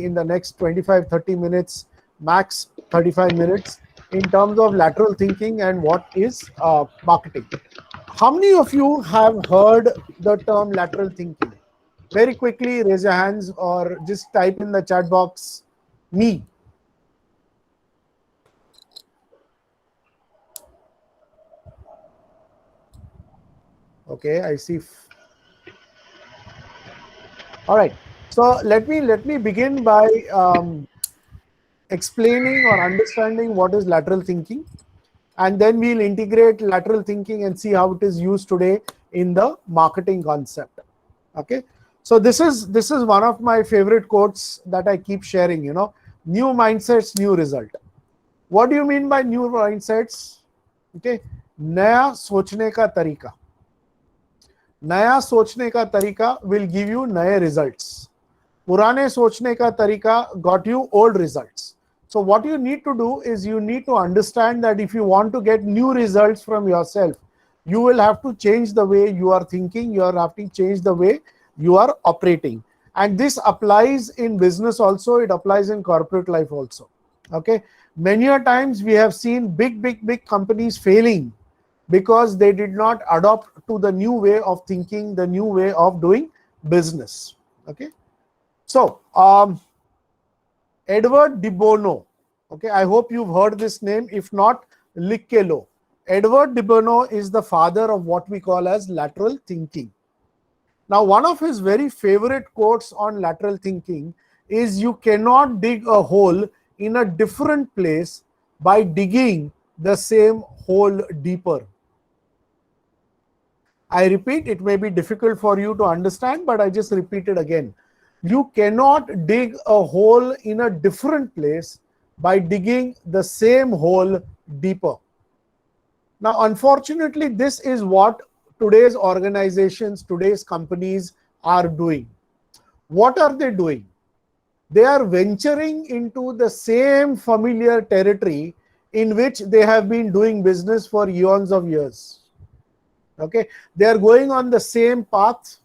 maybe in the next 25-30 minutes, max 35 minutes, in terms of lateral thinking and what is marketing. How many of you have heard the term lateral thinking? Very quickly, raise your hands or just type in the chat box, me. Okay, I see. All right. So let me begin by explaining or understanding what is lateral thinking, and then we'll integrate lateral thinking and see how it is used today in the marketing concept. Okay. So this is one of my favorite quotes that I keep sharing. New mindsets, new result. What do you mean by new mindsets? Okay. नया सोचने का तरीका. नया सोचने का तरीका will give you नए results. पुराने सोचने का तरीका got you old results. So what you need to do is you need to understand that if you want to get new results from yourself, you will have to change the way you are thinking, you are having to change the way you are operating. And this applies in business also, it applies in corporate life also. Okay. Many a times we have seen big companies failing because they did not adopt to the new way of thinking, the new way of doing business. Okay. So, Edward de Bono. Okay, I hope you've heard this name. If not, लिख के लो. Edward de Bono is the father of what we call as lateral thinking. Now, one of his very favorite quotes on lateral thinking is, you cannot dig a hole in a different place by digging the same hole deeper. I repeat, it may be difficult for you to understand, but I just repeat it again. You cannot dig a hole in a different place by digging the same hole deeper. Now, unfortunately, this is what today's organizations, today's companies are doing. What are they doing? They are venturing into the same familiar territory in which they have been doing business for eons of years. Okay, they are going on the same path.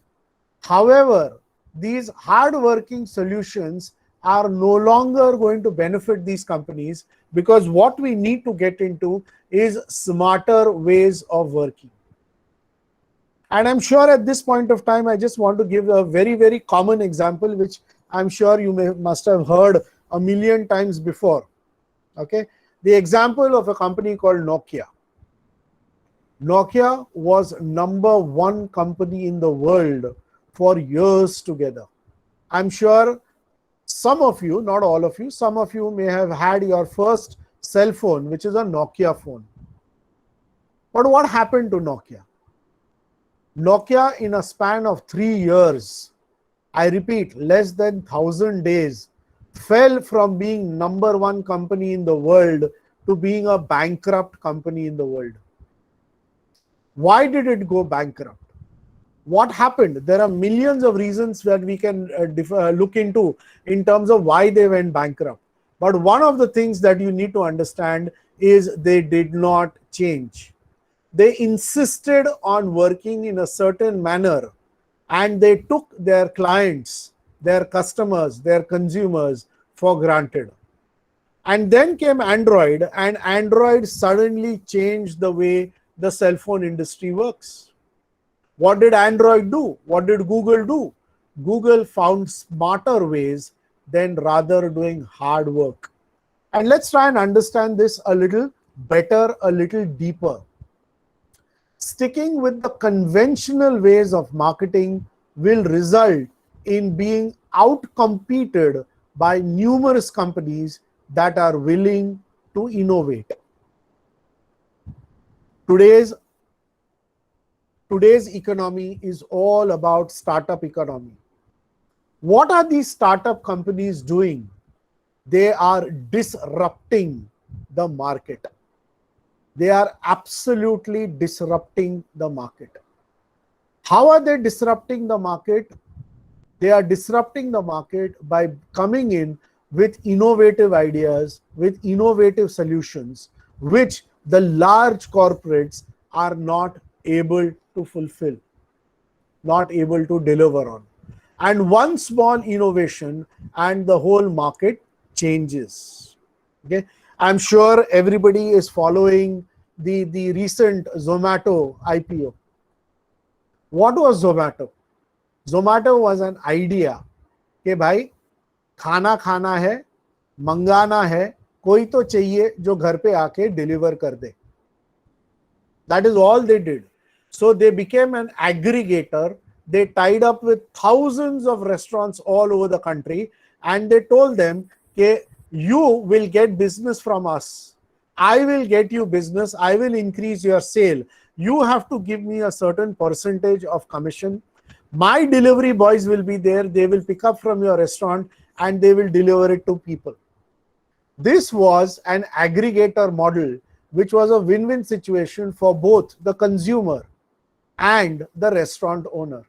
However, these hard-working solutions are no longer going to benefit these companies, because what we need to get into is smarter ways of working. And I'm sure at this point of time, I just want to give a very common example, which I'm sure you must have heard a million times before. Okay, the example of a company called Nokia. Nokia was #1 company in the world for years together. I'm sure some of you, not all of you, some of you may have had your first cell phone, which is a Nokia phone. But what happened to Nokia? Nokia, in a span of 3 years, I repeat, less than 1,000 days, fell from being #1 company in the world to being a bankrupt company in the world. Why did it go bankrupt? What happened? There are millions of reasons that we can look into in terms of why they went bankrupt. But one of the things that you need to understand is they did not change. They insisted on working in a certain manner, and they took their clients, their customers, their consumers for granted. And then came Android, and Android suddenly changed the way the cell phone industry works. What did Android do? What did Google do? Google found smarter ways than rather doing hard work. And let's try and understand this a little better, a little deeper. Sticking with the conventional ways of marketing will result in being outcompeted by numerous companies that are willing to innovate. Today's economy is all about startup economy. What are these startup companies doing? They are disrupting the market. They are absolutely disrupting the market. How are they disrupting the market? They are disrupting the market by coming in with innovative ideas, with innovative solutions, which the large corporates are not able to fulfill, not able to deliver on. and one small innovation and the whole market changes. Okay, I'm sure everybody is following the recent Zomato IPO. What was Zomato? Zomato was an idea कि भाई खाना खाना है, मंगाना है, कोई तो चाहिए जो घर पे आके डिलीवर कर दे. That is all they did. So they became an aggregator. They tied up with thousands of restaurants all over the country, and they told them, okay, you will get business from us. I will get you business. I will increase your sale. You have to give me a certain percentage of commission. My delivery boys will be there. They will pick up from your restaurant and they will deliver it to people. This was an aggregator model, which was a win-win situation for both the consumer and the restaurant owner.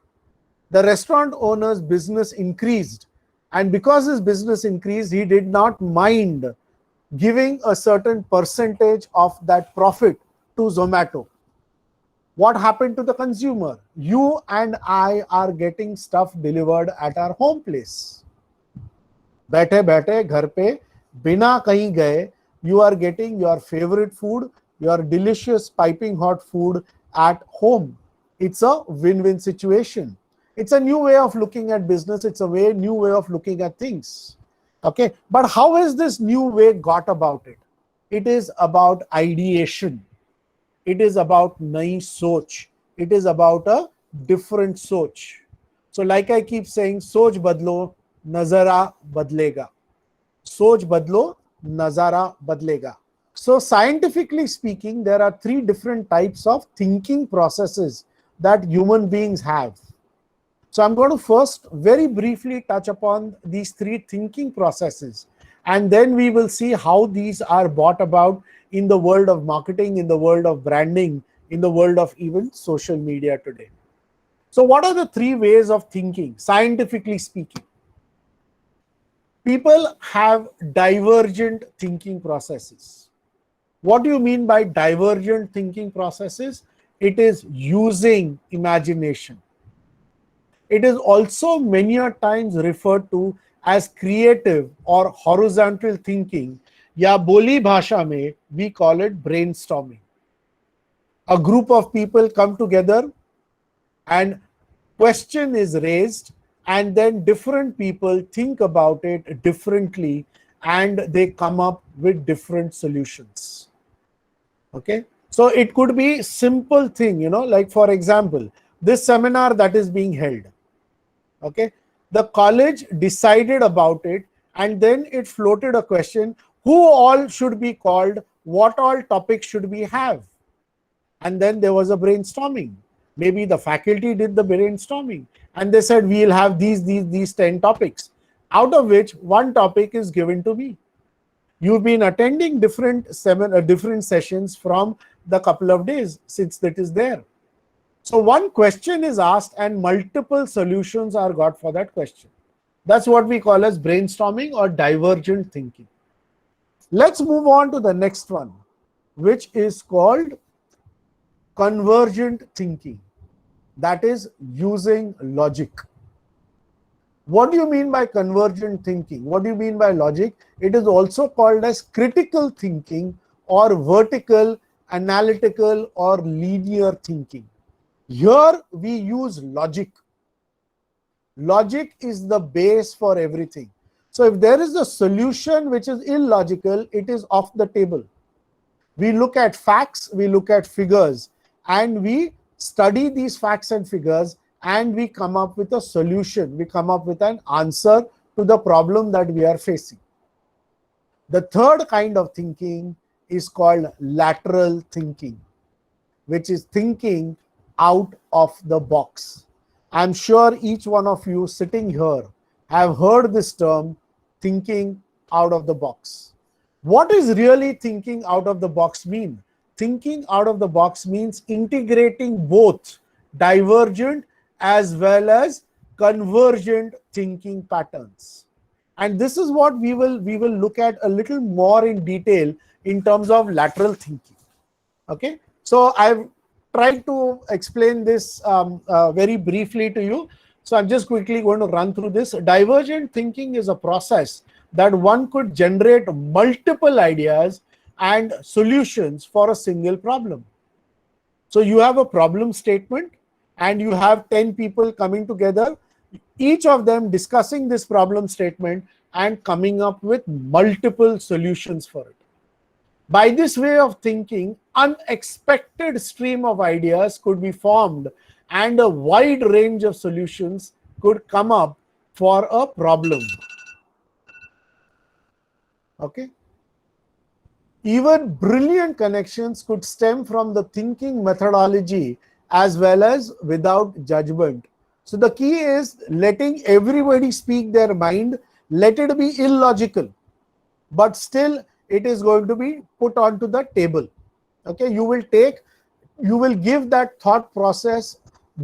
The restaurant owner's business increased, and because his business increased, he did not mind giving a certain percentage of that profit to Zomato. What happened to the consumer? You and I are getting stuff delivered at our home place. बैठे बैठे घर पे बिना कहीं गए, you are getting your favorite food, your delicious piping hot food at home. It's a win-win situation. It's a new way of looking at business. It's a new way of looking at things. Okay, but how is this new way got about it? It is about ideation. It is about nayi soch. It is about a different soch. So like I keep saying, soch badlo, nazara badlega. Soch badlo, nazara badlega. So scientifically speaking, there are three different types of thinking processes that human beings have. So I'm going to first very briefly touch upon these three thinking processes, and then we will see how these are brought about in the world of marketing, in the world of branding, in the world of even social media today. So what are the three ways of thinking, scientifically speaking? People have divergent thinking processes. What do you mean by divergent thinking processes? It is using imagination. It is also many a times referred to as creative or horizontal thinking. या बोली भाषा में we call it brainstorming. A group of people come together and question is raised, and then different people think about it differently and they come up with different solutions. Okay, so it could be simple thing, like for example, this seminar that is being held. Okay, the college decided about it, and then it floated a question: who all should be called? What all topics should we have? And then there was a brainstorming. Maybe the faculty did the brainstorming, and they said we'll have these 10 topics, out of which one topic is given to me. You've been attending different sessions from the couple of days since that is there. So one question is asked and multiple solutions are got for that question. That's what we call as brainstorming or divergent thinking. Let's move on to the next one, which is called convergent thinking. That is using logic. What do you mean by convergent thinking? What do you mean by logic? It is also called as critical thinking or vertical, analytical, or linear thinking. Here we use logic. Logic is the base for everything. So if there is a solution which is illogical, it is off the table. We look at facts, we look at figures, and we study these facts and figures, and we come up with a solution. We come up with an answer to the problem that we are facing. The third kind of thinking is called lateral thinking, which is thinking out of the box. I'm sure each one of you sitting here have heard this term, thinking out of the box. What is really thinking out of the box mean? Thinking out of the box means integrating both divergent as well as convergent thinking patterns. And this is what we will look at a little more in detail in terms of lateral thinking. Okay, so I've tried to explain this very briefly to you. So I'm just quickly going to run through this. Divergent thinking is a process that one could generate multiple ideas and solutions for a single problem. So you have a problem statement and you have 10 people coming together, each of them discussing this problem statement and coming up with multiple solutions for it. By this way of thinking, unexpected stream of ideas could be formed and a wide range of solutions could come up for a problem. Okay. Even brilliant connections could stem from the thinking methodology as well as without judgment. So the key is letting everybody speak their mind. Let it be illogical, but still it is going to be put onto the table. Okay, you will give that thought process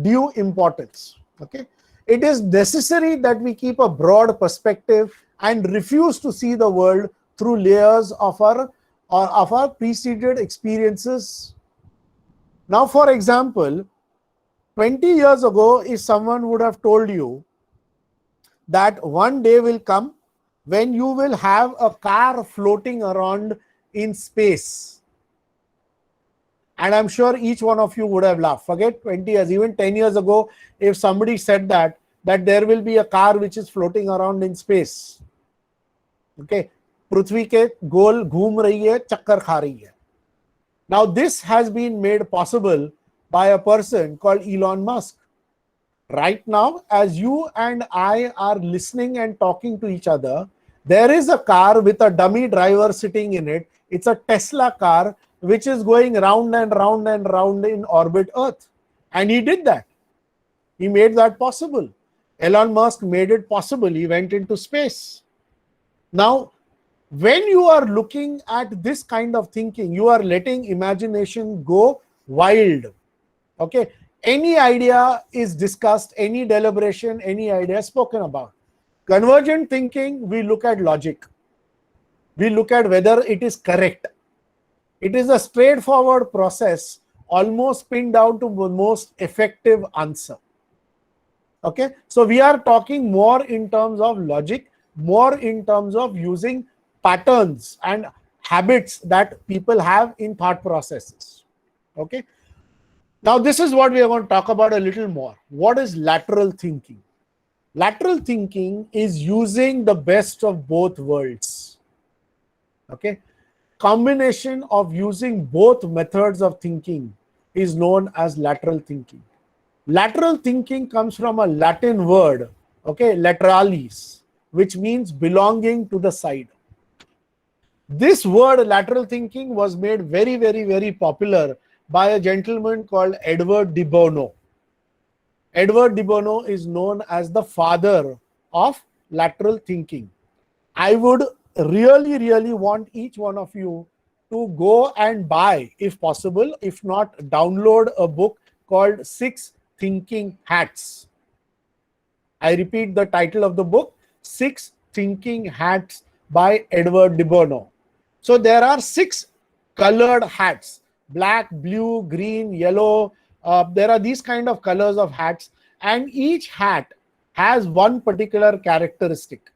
due importance. Okay, it is necessary that we keep a broad perspective and refuse to see the world through layers of our preceded experiences. Now, for example, 20 years ago, if someone would have told you that one day will come when you will have a car floating around in space, and I'm sure each one of you would have laughed. Forget 20 years, even 10 years ago, if somebody said that there will be a car which is floating around in space. Okay, पृथ्वी के गोल घूम रही है, चक्कर खा रही है. Now this has been made possible by a person called Elon Musk. Right now, as you and I are listening and talking to each other, there is a car with a dummy driver sitting in it. It's a Tesla car which is going round and round and round in orbit Earth. And he did that. He made that possible. Elon Musk made it possible. He went into space. Now, when you are looking at this kind of thinking, you are letting imagination go wild. Okay, any idea is discussed, any deliberation, any idea spoken about. Convergent thinking, we look at logic. We look at whether it is correct. It is a straightforward process, almost pinned down to the most effective answer. Okay, so we are talking more in terms of logic, more in terms of using patterns and habits that people have in thought processes. Okay. Now, this is what we are going to talk about a little more. What is lateral thinking? Lateral thinking is using the best of both worlds. Okay. Combination of using both methods of thinking is known as lateral thinking. Lateral thinking comes from a Latin word, okay, lateralis, which means belonging to the side. This word lateral thinking was made very, very, very popular by a gentleman called Edward de Bono. Edward de Bono is known as the father of lateral thinking. I would really, really want each one of you to go and buy, if possible, if not, download a book called 6 Thinking Hats. I repeat the title of the book, 6 Thinking Hats by Edward de Bono. So there are 6 colored hats, black, blue, green, yellow. There are these kind of colors of hats, and each hat has one particular characteristic.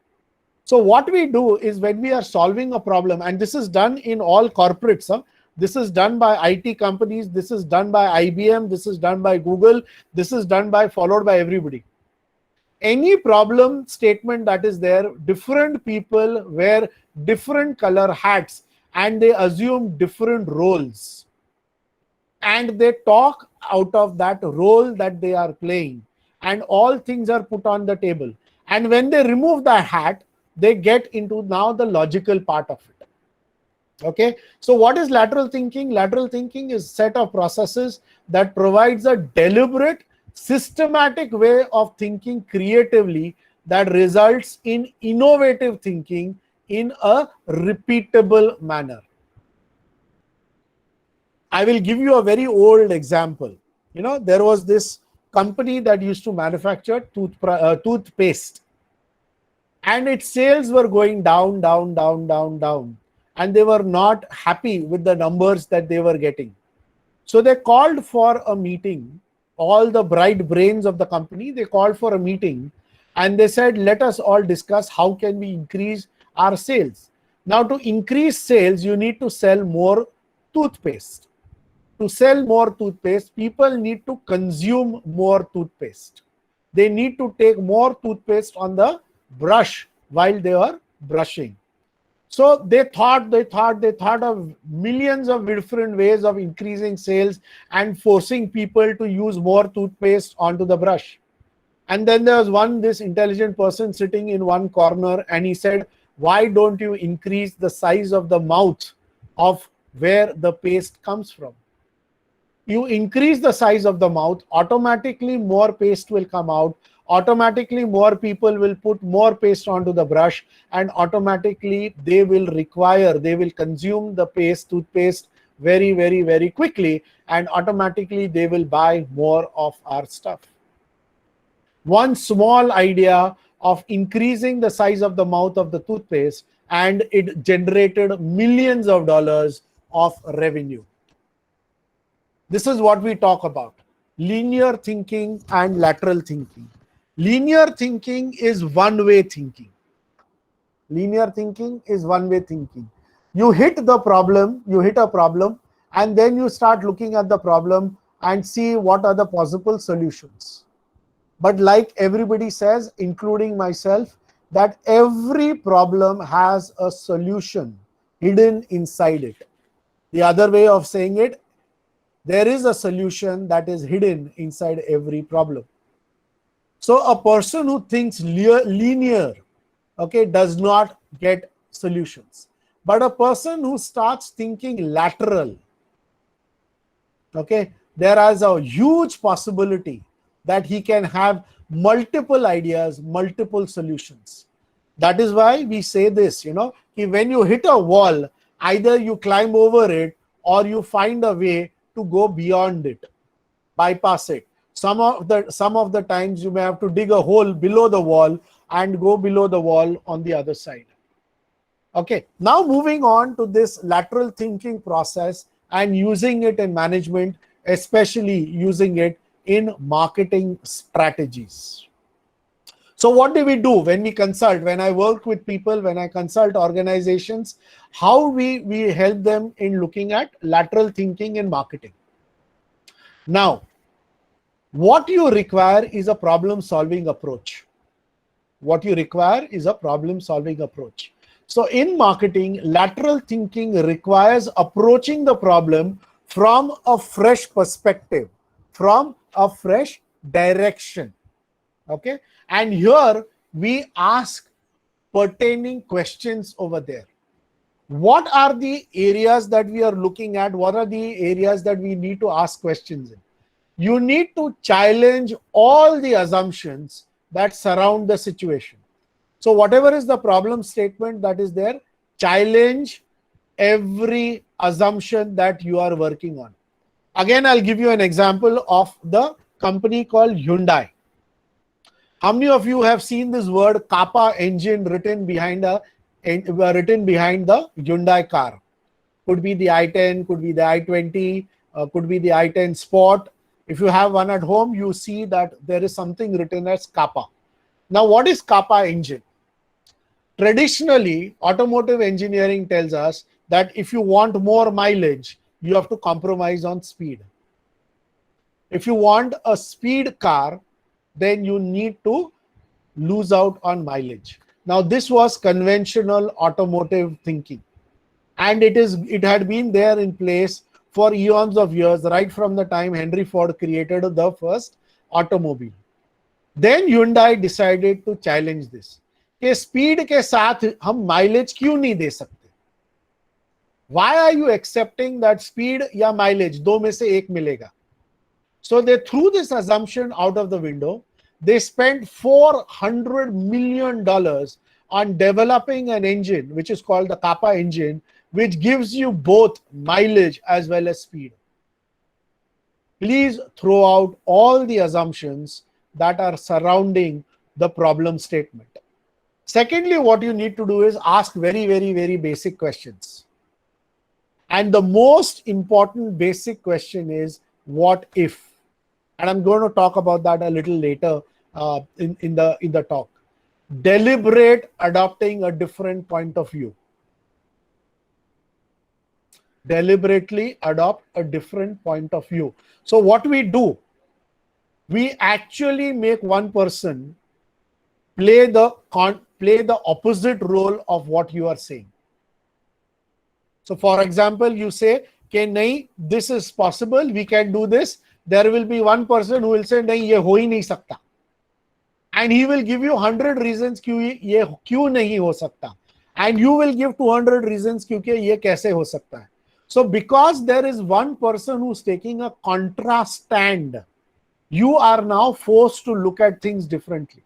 So what we do is when we are solving a problem, and this is done in all corporates, this is done by IT companies, this is done by IBM, this is done by Google, this is done by, followed by everybody. Any problem statement that is there, different people wear different color hats and they assume different roles. And they talk out of that role that they are playing. And all things are put on the table. And when they remove the hat, they get into now the logical part of it. Okay, so what is lateral thinking? Lateral thinking is a set of processes that provides a deliberate, systematic way of thinking creatively that results in innovative thinking in a repeatable manner. I will give you a very old example. You know, there was this company that used to manufacture toothpaste, and its sales were going down, down, down, down, down. And they were not happy with the numbers that they were getting. So they called for a meeting all the bright brains of the company, they called for a meeting and they said, let us all discuss how can we increase our sales. Now, to increase sales, you need to sell more toothpaste. To sell more toothpaste, people need to consume more toothpaste. They need to take more toothpaste on the brush while they are brushing. So they thought of millions of different ways of increasing sales and forcing people to use more toothpaste onto the brush. And then there was this intelligent person sitting in one corner, and he said, why don't you increase the size of the mouth of where the paste comes from? You increase the size of the mouth, automatically more paste will come out, automatically more people will put more paste onto the brush, and automatically they will consume the toothpaste very, very, very quickly, and automatically they will buy more of our stuff. One small idea of increasing the size of the mouth of the toothpaste, and it generated millions of dollars of revenue. This is what we talk about: linear thinking and lateral thinking. Linear thinking is one-way thinking. Linear thinking is one-way thinking. You hit a problem, and then you start looking at the problem and see what are the possible solutions. But like everybody says, including myself, that every problem has a solution hidden inside it. The other way of saying it, there is a solution that is hidden inside every problem. So a person who thinks linear, okay, does not get solutions. But a person who starts thinking lateral, okay, there is a huge possibility that he can have multiple ideas, multiple solutions. That is why we say this, when you hit a wall, either you climb over it or you find a way to go beyond it, bypass it. Some of the times you may have to dig a hole below the wall and go below the wall on the other side. Okay, now moving on to this lateral thinking process and using it in management, especially using it in marketing strategies. So what do we do when we consult? When I work with people, when I consult organizations, how we help them in looking at lateral thinking in marketing. Now, what you require is a problem-solving approach. What you require is a problem-solving approach. So in marketing, lateral thinking requires approaching the problem from a fresh perspective, from a fresh direction. Okay, and here we ask pertaining questions over there. What are the areas that we are looking at? What are the areas that we need to ask questions in? You need to challenge all the assumptions that surround the situation. So whatever is the problem statement that is there, challenge every assumption that you are working on. Again, I'll give you an example of the company called Hyundai. How many of you have seen this word Kappa engine written behind the Hyundai car? Could be the i10, could be the i20, could be the i10 Sport. If you have one at home, you see that there is something written as Kappa. Now, what is Kappa engine? Traditionally, automotive engineering tells us that if you want more mileage, you have to compromise on speed. If you want a speed car, then you need to lose out on mileage. Now, this was conventional automotive thinking, and it had been there in place for eons of years, right from the time Henry Ford created the first automobile. Then Hyundai decided to challenge this. कि speed के साथ हम mileage क्यों नहीं दे सकते? Why are you accepting that speed या mileage दो में से एक मिलेगा? So they threw this assumption out of the window. They spent $400 million on developing an engine, which is called the Kappa engine, which gives you both mileage as well as speed. Please throw out all the assumptions that are surrounding the problem statement. Secondly, what you need to do is ask very, very, very basic questions. And the most important basic question is, what if? And I'm going to talk about that a little later in the talk. Deliberate adopting a different point of view. Deliberately adopt a different point of view. So what we do, we actually make one person play the opposite role of what you are saying. So for example, you say, okay, nahi, this is possible, we can do this. There will be one person who will say, nahi, ye ho hi nahi sakta. And he will give you 100 reasons kyun ye kyun nahi ho sakta. And you will give 200 reasons kyunki ye kaise ho sakta hai. So because there is one person who's taking a contrast stand, you are now forced to look at things differently.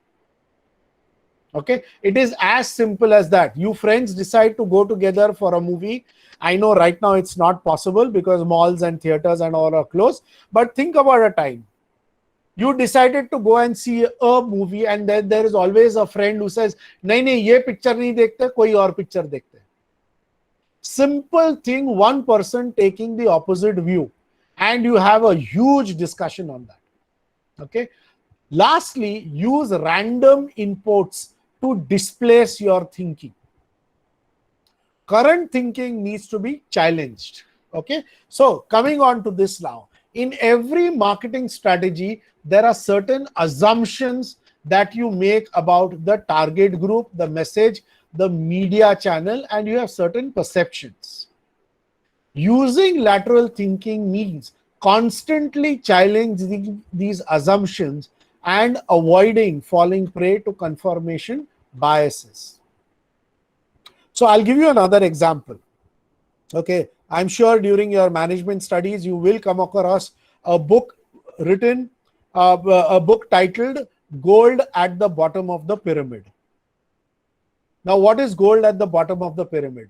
Okay, it is as simple as that. You friends decide to go together for a movie. I know right now it's not possible because malls and theaters and all are closed, but think about a time. You decided to go and see a movie, and then there is always a friend who says, nahi nahi, ye picture nahi dekhte, koi aur picture dekhte. Simple thing, one person taking the opposite view, and you have a huge discussion on that. Okay. Lastly, use random inputs to displace your thinking. Current thinking needs to be challenged. Okay. So coming on to this now, in every marketing strategy, there are certain assumptions that you make about the target group, the message, the media channel, and you have certain perceptions. Using lateral thinking means constantly challenging these assumptions and avoiding falling prey to confirmation biases. So I'll give you another example. Okay, I'm sure during your management studies, you will come across a book written, a book titled Gold at the Bottom of the Pyramid. Now, what is gold at the bottom of the pyramid?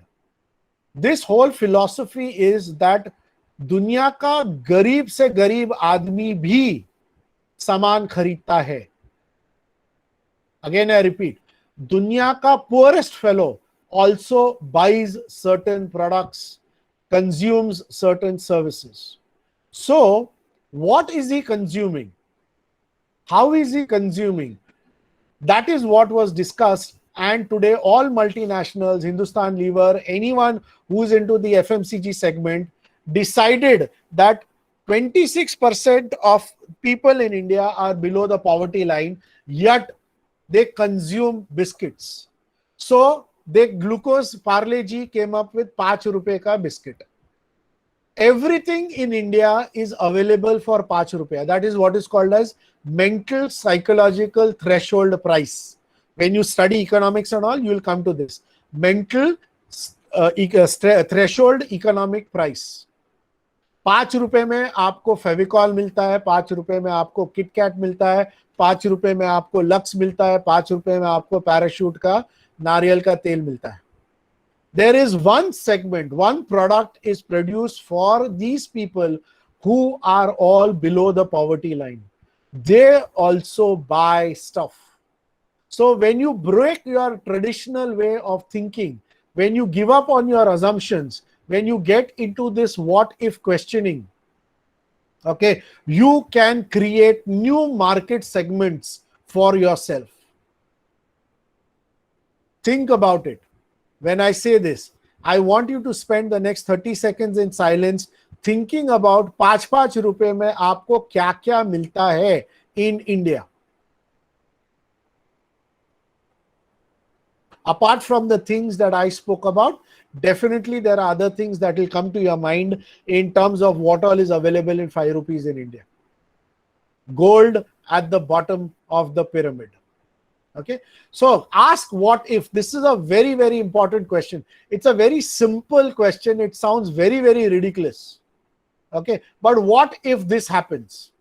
This whole philosophy is that दुनिया का गरीब से गरीब आदमी भी सामान खरीदता है. Again, I repeat, दुनिया का poorest fellow also buys certain products, consumes certain services. So, what is he consuming? How is he consuming? That is what was discussed. And today, all multinationals, Hindustan Lever, anyone who's into the FMCG segment, decided that 26% of people in India are below the poverty line, yet they consume biscuits. So, the glucose Parle G came up with 5 rupees ka biscuit. Everything in India is available for 5 rupees. That is what is called as mental psychological threshold price. When you study economics and all, you will come to this. Mental threshold economic price. 5 रुपए में आपको फेविकॉल मिलता है, 5 रुपए में आपको KitKat मिलता है, 5 रुपए में आपको लक्स मिलता है, 5 रुपए में आपको पैराशूट का नारियल का तेल मिलता है. There is one segment, one product is produced for these people who are all below the poverty line. They also buy stuff. So when you break your traditional way of thinking, when you give up on your assumptions, when you get into this what if questioning, okay, you can create new market segments for yourself. Think about it. When I say this, I want you to spend the next 30 seconds in silence thinking about 5 रुपए में आपको क्या क्या मिलता है in India. Apart from the things that I spoke about, definitely there are other things that will come to your mind in terms of what all is available in 5 rupees in India. Gold at the bottom of the pyramid. Okay, so ask what if. This is a very, very important question. It's a very simple question. It sounds very, very ridiculous. Okay, but what if this happens?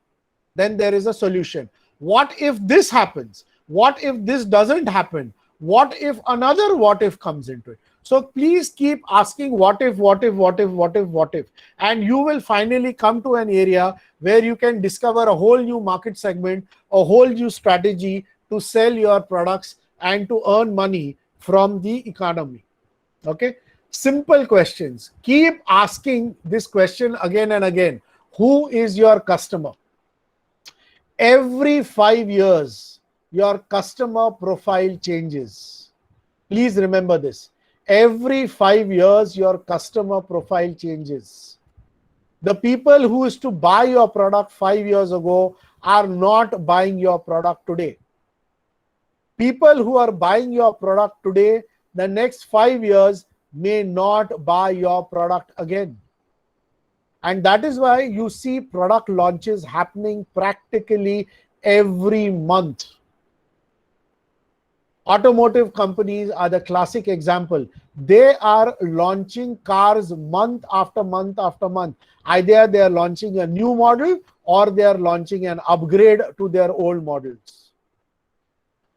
Then there is a solution. What if this happens? What if this doesn't happen? What if another what if comes into it? So please keep asking what if, what if, what if, what if, what if. And you will finally come to an area where you can discover a whole new market segment, a whole new strategy to sell your products and to earn money from the economy. Okay, simple questions. Keep asking this question again and again. Who is your customer? Every 5 years, your customer profile changes. Please remember this. Every 5 years, your customer profile changes. The people who used to buy your product 5 years ago are not buying your product today. People who are buying your product today, the next 5 years may not buy your product again. And that is why you see product launches happening practically every month. Automotive companies are the classic example. They are launching cars month after month after month. Either they are launching a new model or they are launching an upgrade to their old models.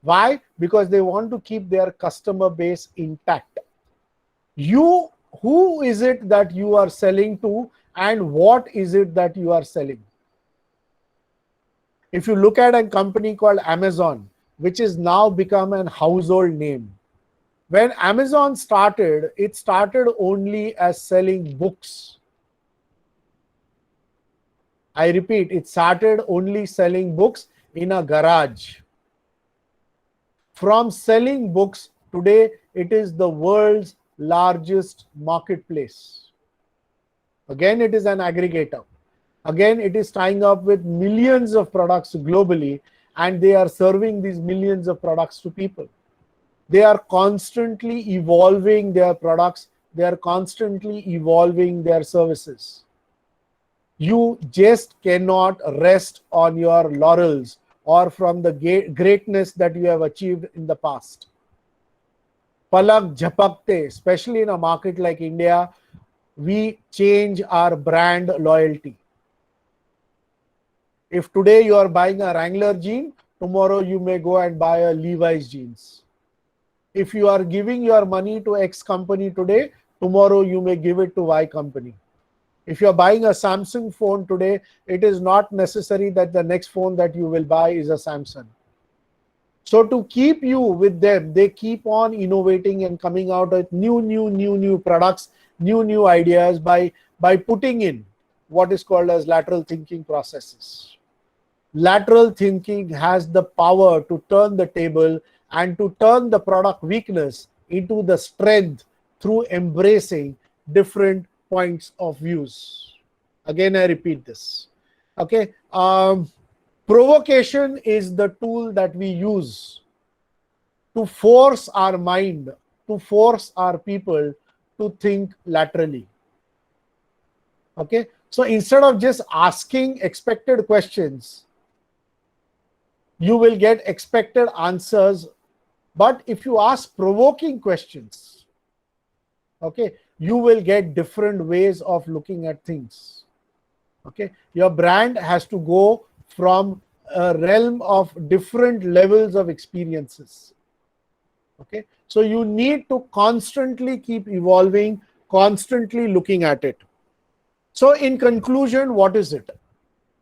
Why? Because they want to keep their customer base intact. Who is it that you are selling to, and what is it that you are selling? If you look at a company called Amazon, which is now become an household name. When Amazon started, it started only as selling books. I repeat, it started only selling books in a garage. From selling books, today it is the world's largest marketplace. Again, it is an aggregator. Again, it is tying up with millions of products globally, and they are serving these millions of products to people. They are constantly evolving their products. They are constantly evolving their services. You just cannot rest on your laurels or from the greatness that you have achieved in the past. Palak jhapakte, especially in a market like India, we change our brand loyalty. If today you are buying a Wrangler jean, tomorrow you may go and buy a Levi's jeans. If you are giving your money to X company today, tomorrow you may give it to Y company. If you are buying a Samsung phone today, it is not necessary that the next phone that you will buy is a Samsung. So to keep you with them, they keep on innovating and coming out with new products, new ideas by putting in what is called as lateral thinking processes. Lateral thinking has the power to turn the table and to turn the product weakness into the strength through embracing different points of views. Again, I repeat this. Okay. Provocation is the tool that we use to force our mind, to force our people to think laterally. Okay. So instead of just asking expected questions, you will get expected answers. But if you ask provoking questions, okay, you will get different ways of looking at things. Okay, your brand has to go from a realm of different levels of experiences. Okay, so you need to constantly keep evolving, constantly looking at it. So in conclusion, what is it?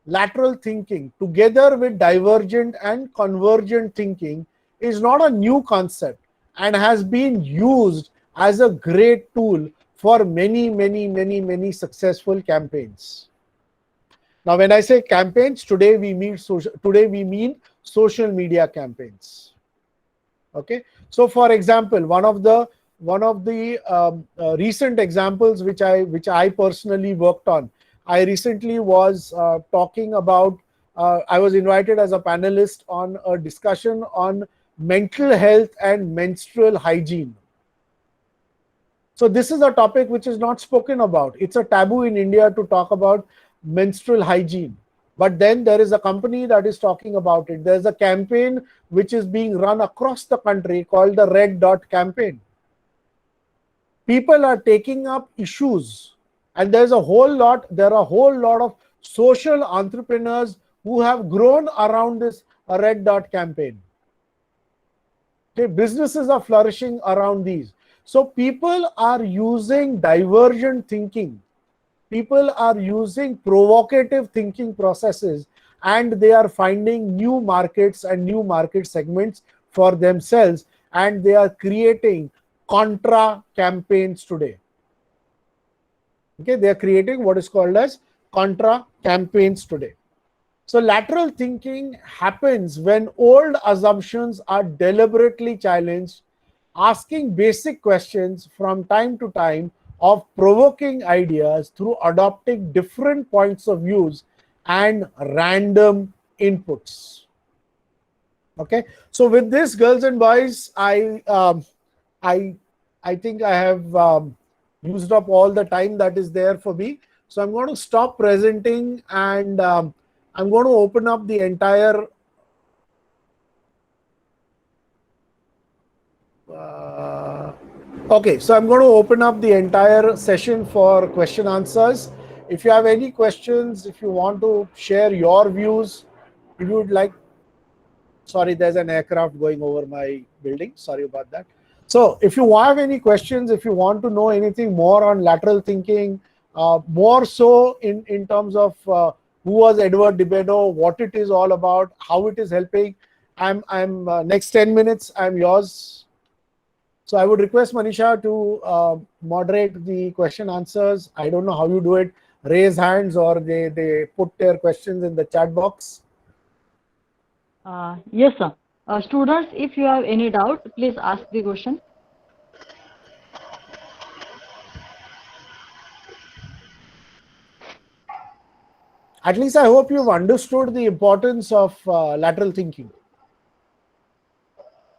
Lateral thinking, together with divergent and convergent thinking, is not a new concept and has been used as a great tool for many successful campaigns. Now, when I say campaigns, today we mean social media campaigns. Okay, so for example, one of the recent examples which I personally worked on. I recently was talking about, I was invited as a panelist on a discussion on mental health and menstrual hygiene. So this is a topic which is not spoken about. It's a taboo in India to talk about menstrual hygiene. But then there is a company that is talking about it. There's a campaign which is being run across the country called the Red Dot campaign. People are taking up issues. And there are a whole lot of social entrepreneurs who have grown around this Red Dot campaign. Okay, businesses are flourishing around these. So people are using divergent thinking. People are using provocative thinking processes, and they are finding new markets and new market segments for themselves, and they are creating contra campaigns today. Okay, they are creating what is called as contra campaigns today. So lateral thinking happens when old assumptions are deliberately challenged, asking basic questions from time to time, of provoking ideas through adopting different points of views and random inputs. Okay, so with this, girls and boys, I I think I have used up all the time that is there for me. So I'm going to stop presenting, and I'm going to open up the entire okay, so I'm going to open up the entire session for question answers. If you have any questions, if you want to share your views, if you would like, sorry, there's an aircraft going over my building. Sorry about that. So if you have any questions, if you want to know anything more on lateral thinking, more so in terms of who was Edward de Bono, what it is all about, how it is helping, I'm next 10 minutes, I'm yours. So I would request Manisha to moderate the question answers. I don't know how you do it. Raise hands, or they put their questions in the chat box. Yes, sir. Students, if you have any doubt, please ask the question. At least I hope you've understood the importance of lateral thinking.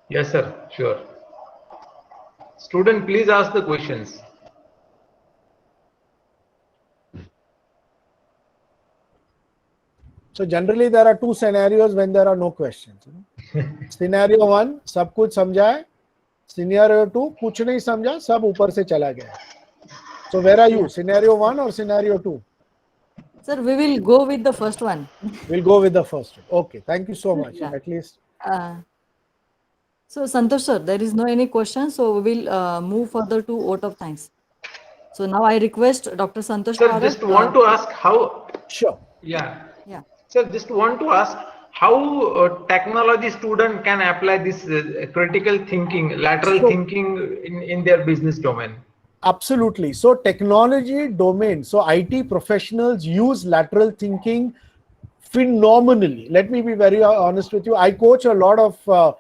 Yes, sir. Sure. Student, please ask the questions. So generally there are two scenarios when there are no questions. Scenario 1, सब कुछ समझा है. Scenario 2, कुछ नहीं समझा, सब ऊपर से चला गया. So where are you? Scenario 1 or scenario 2? Sir, we will go with the first one. We'll go with the first one. Okay, thank you so much. Yeah. At least. So Santosh sir, there is no any question, so we will move further to vote of thanks. So now I request Dr. Santosh Sir, Parakh, just want to ask how. Sure. Yeah. Yeah. Sir, just want to ask how technology student can apply this critical thinking, lateral thinking in their business domain. Absolutely. So technology domain, so IT professionals use lateral thinking phenomenally. Let me be very honest with you. I coach a lot of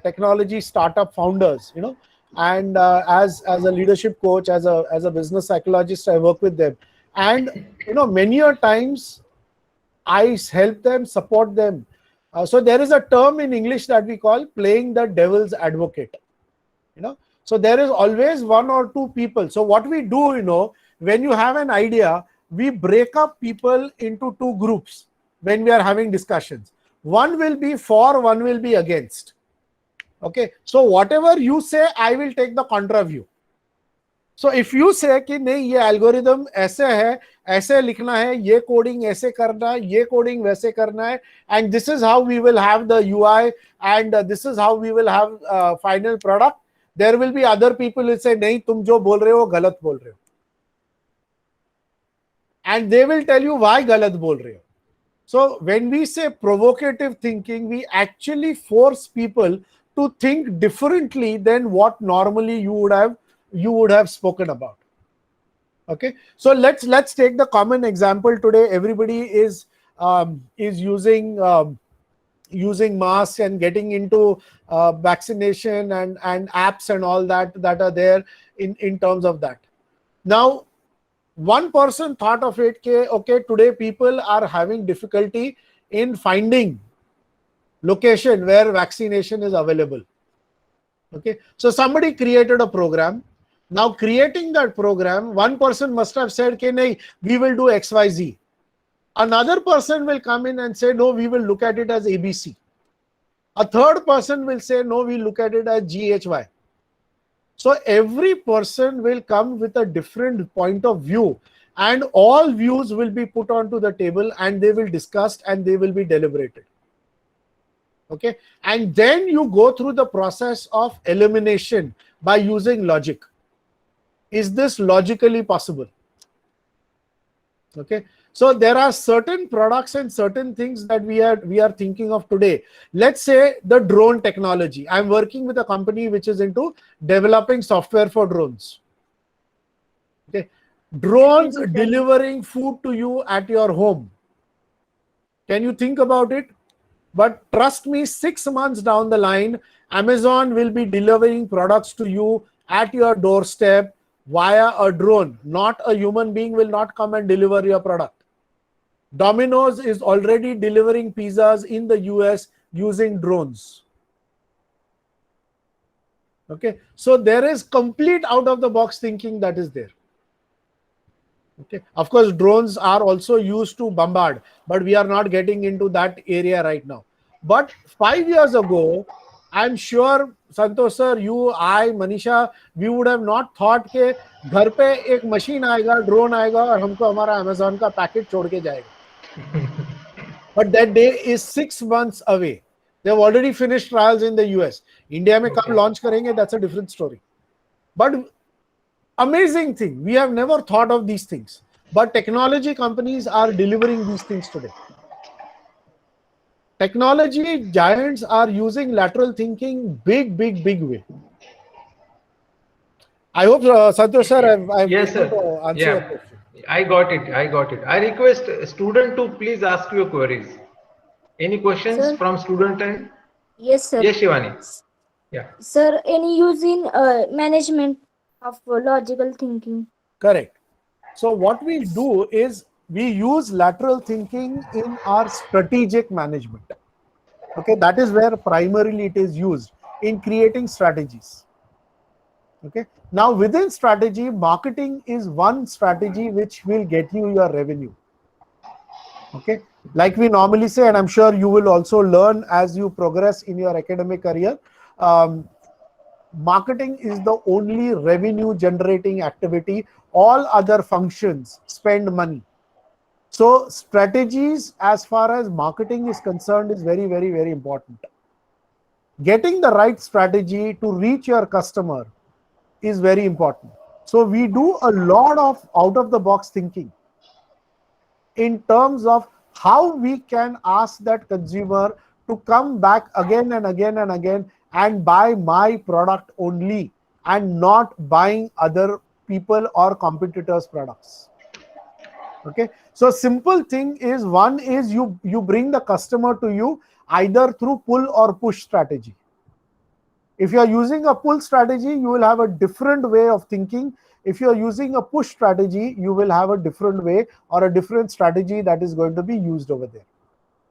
technology startup founders, and as a leadership coach, as a business psychologist, I work with them. And many a times I help them, support them. So there is a term in English that we call playing the devil's advocate. So there is always one or two people. So what we do, when you have an idea, we break up people into two groups when we are having discussions. One will be for, one will be against. Okay. So whatever you say, I will take the contra view. So if you say कि नहीं ये algorithm ऐसे है, ऐसे लिखना है, ये coding ऐसे करना है, ये coding वैसे करना है, and this is how we will have the UI, and this is how we will have final product. There will be other people who say नहीं तुम जो बोल रहे हो गलत बोल रहे हो, and they will tell you why गलत बोल रहे हो. So when we say provocative thinking, we actually force people to think differently than what normally you would have spoken about. Okay, so let's take the common example today. Everybody is using masks and getting into vaccination and apps and all that are there in terms of that. Now, one person thought of it, okay, today people are having difficulty in finding location where vaccination is available. Okay, so somebody created a program. Now creating that program, one person must have said, okay, nahi, we will do XYZ. Another person will come in and say, no, we will look at it as ABC. A third person will say, no, we look at it as GHY. So every person will come with a different point of view, and all views will be put onto the table, and they will discuss and they will be deliberated. Okay, and then you go through the process of elimination by using logic. Is this logically possible? Okay, so there are certain products and certain things that we are thinking of today. Let's say the drone technology. I'm working with a company which is into developing software for drones. Okay, drones delivering food to you at your home. Can you think about it? But trust me, 6 months down the line, Amazon will be delivering products to you at your doorstep via a drone. Not a human being will not come and deliver your product. Domino's is already delivering pizzas in the US using drones. Okay, so there is complete out of the box thinking that is there. Okay, of course, drones are also used to bombard, but we are not getting into that area right now. But 5 years ago, I'm sure Santosh sir, you, I, Manisha, we would have not thought के घर पे एक machine आएगा, drone आएगा और हमको हमारा Amazon का पैकेट छोड़ के जाएगा. But that day is 6 months away. They have already finished trials in the US. India में कब launch करेंगे, that's a different story. But amazing thing, we have never thought of these things, but technology companies are delivering these things today. Technology giants are using lateral thinking big way. I hope Santosh sir, I've Yes, sir. answer your question. I got it. I request student to please ask your queries. Any questions Sir? from student end? Yes, sir. Yes, Shivani. Yeah. Sir, any use in management of logical thinking? Correct. So what we do is we use lateral thinking in our strategic management. Okay, that is where primarily it is used in creating strategies. Okay, now within strategy, marketing is one strategy which will get you your revenue. Okay, like we normally say, and I'm sure you will also learn as you progress in your academic career, marketing is the only revenue generating activity. All other functions spend money. So strategies as far as marketing is concerned is very important. Getting the right strategy to reach your customer is very important. So we do a lot of out of the box thinking in terms of how we can ask that consumer to come back again and again and buy my product only and not buying other people or competitors' products. Okay, so simple thing is, one is you bring the customer to you either through pull or push strategy. If you are using a pull strategy, you will have a different way of thinking. If you are using a push strategy, you will have a different way or a different strategy that is going to be used over there.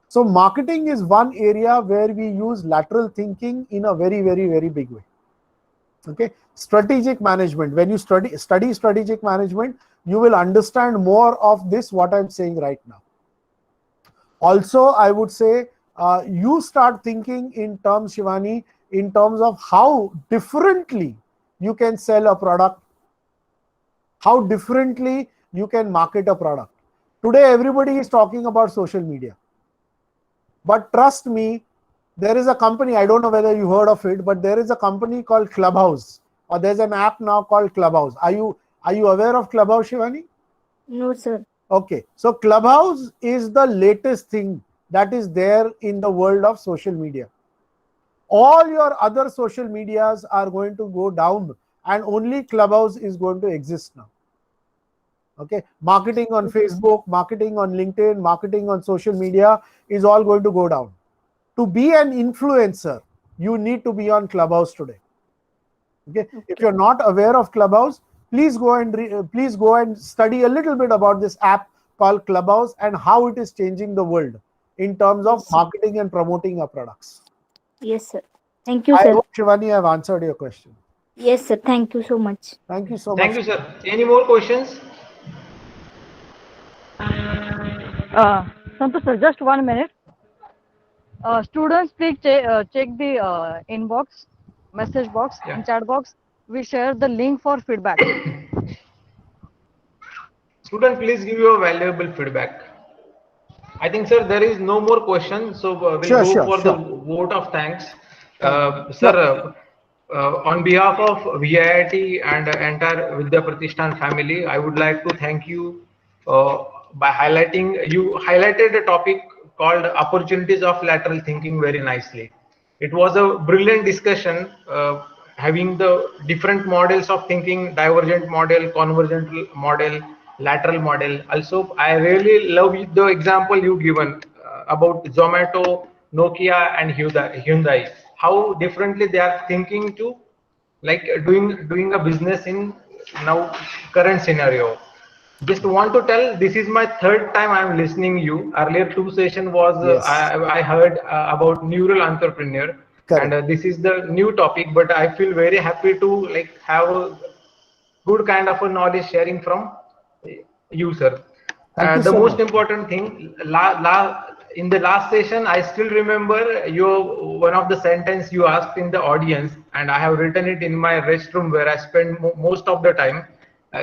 So marketing is one area where we use lateral thinking in a very big way. Okay, strategic management. When you study strategic management, you will understand more of this, what I'm saying right now. Also, I would say you start thinking in terms, Shivani, in terms of how differently you can sell a product, how differently you can market a product. Today, everybody is talking about social media. But trust me, there is a company, I don't know whether you heard of it, but there is a company called Clubhouse, or there's an app now called Clubhouse. Are you aware of Clubhouse, Shivani? No, sir. Okay, so Clubhouse is the latest thing that is there in the world of social media. All your other social medias are going to go down and only Clubhouse is going to exist now. Okay, marketing on Facebook, marketing on LinkedIn, marketing on social media is all going to go down. To be an influencer, you need to be on Clubhouse today. Okay, if you're not aware of Clubhouse, please go and study a little bit about this app called Clubhouse and how it is changing the world in terms of marketing and promoting our products. Yes, sir. Thank you, sir. I hope, Shivani, I have answered your question. Yes, sir. Thank you so much. Thank you so much. Thank you, sir. Any more questions? Santosh sir, just 1 minute. Students, please check the inbox, message box, and chat box. We share the link for feedback. Student, please give your valuable feedback. I think, sir, there is no more question, so we'll go for the vote of thanks. Sir, on behalf of VIIT and entire Vidya Pratishthan family, I would like to thank you by highlighted a topic called opportunities of lateral thinking very nicely. It was a brilliant discussion, having the different models of thinking: divergent model, convergent model, lateral model. Also, I really love the example you given about Zomato, Nokia, and Hyundai. How differently they are thinking to like doing a business in now current scenario. Just want to tell, this is my third time I'm listening you. Earlier two session was Yes. I heard about neural entrepreneur, and Correct. this is the new topic. But I feel very happy to like have a good kind of a knowledge sharing from you, sir. Thank you The so most much. important thing, in the last session, I still remember your one of the sentence you asked in the audience, and I have written it in my restroom where I spend most of the time.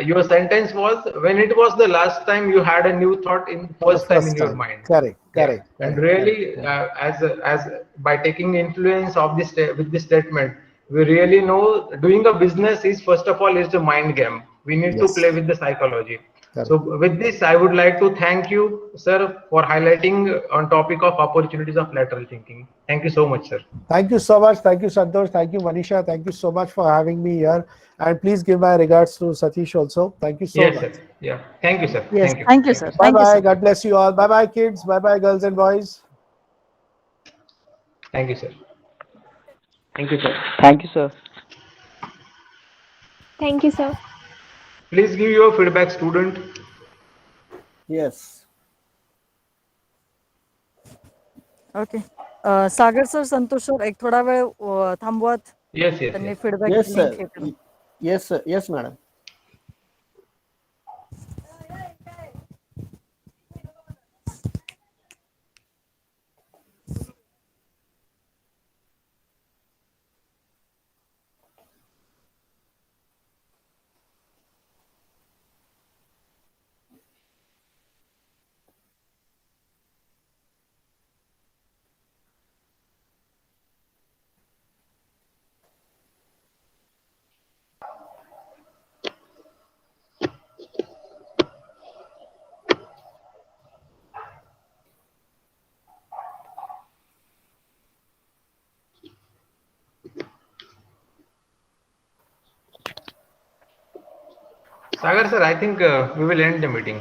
Your sentence was, when it was the last time you had a new thought in For the first time in first your time. mind. Correct. Yeah, Correct. and Correct. Correct. really, as by taking influence of this with this statement, we really know doing a business is first of all is the mind game. We need to play Yes. with the psychology. Correct. So with this, I would like to thank you, sir, for highlighting on topic of opportunities of lateral thinking. Thank you so much, sir. Thank you so much. Thank you, Santosh. Thank you, Manisha. Thank you so much for having me here. And please give my regards to Satish also. Thank you so Yes, much. sir. Yeah. Thank you, sir. Yes, Thank you. thank you, Thank you, sir. sir. Bye Thank you, bye. sir. God bless you all. Bye bye, kids. Bye bye, girls and boys. Thank you, sir. Thank you, sir. Thank you, sir. Thank you, sir. Please give your feedback, student. Yes. Okay. Sagar sir, Santosh sir, एक थोडा वेळ थांबवत. Yes, yes, त्यांनी yes. Feedback Yes, link sir. हे करून. Yes, sir. Yes, madam. Sagar, sir, I think we will end the meeting.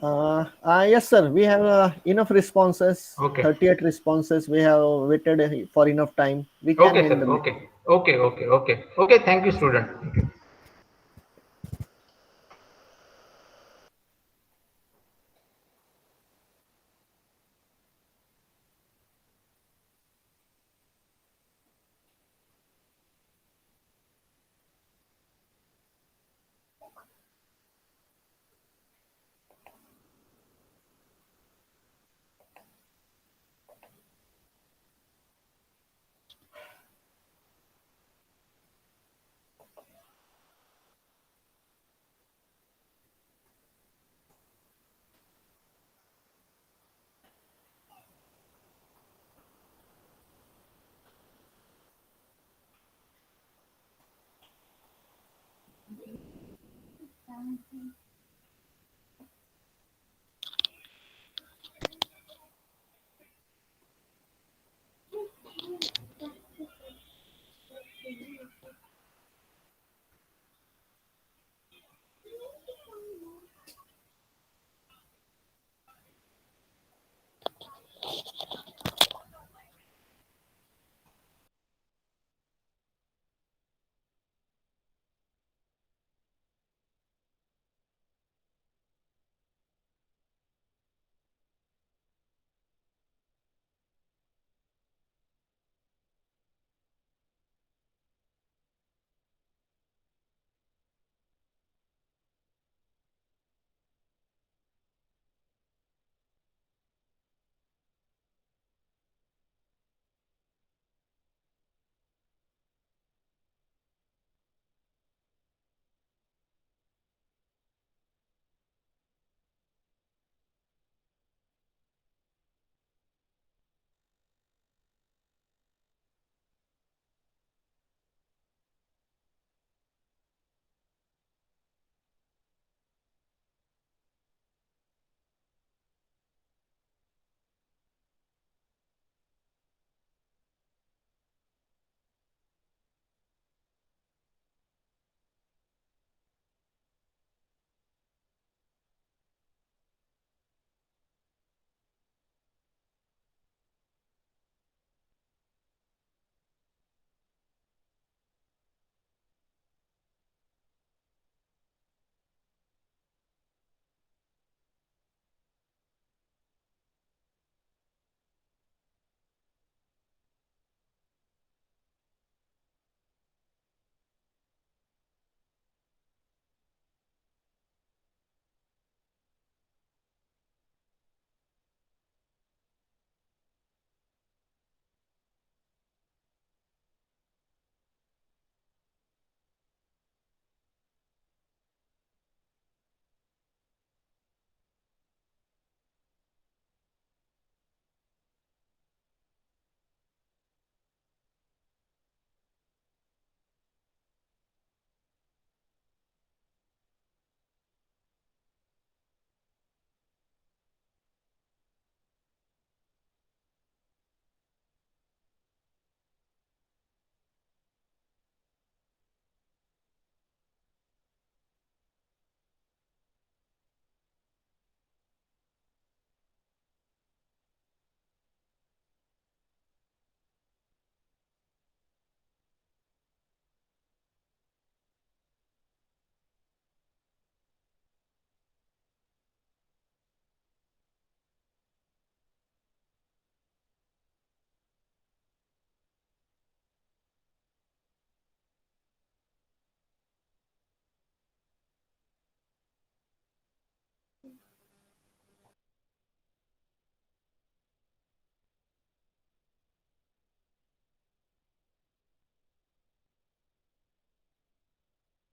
Yes, sir. We have enough responses. Okay. 38 responses. We have waited for enough time. We can Okay, end sir. the Okay. meeting. Okay, okay, okay. Okay, thank you, student. Thank you.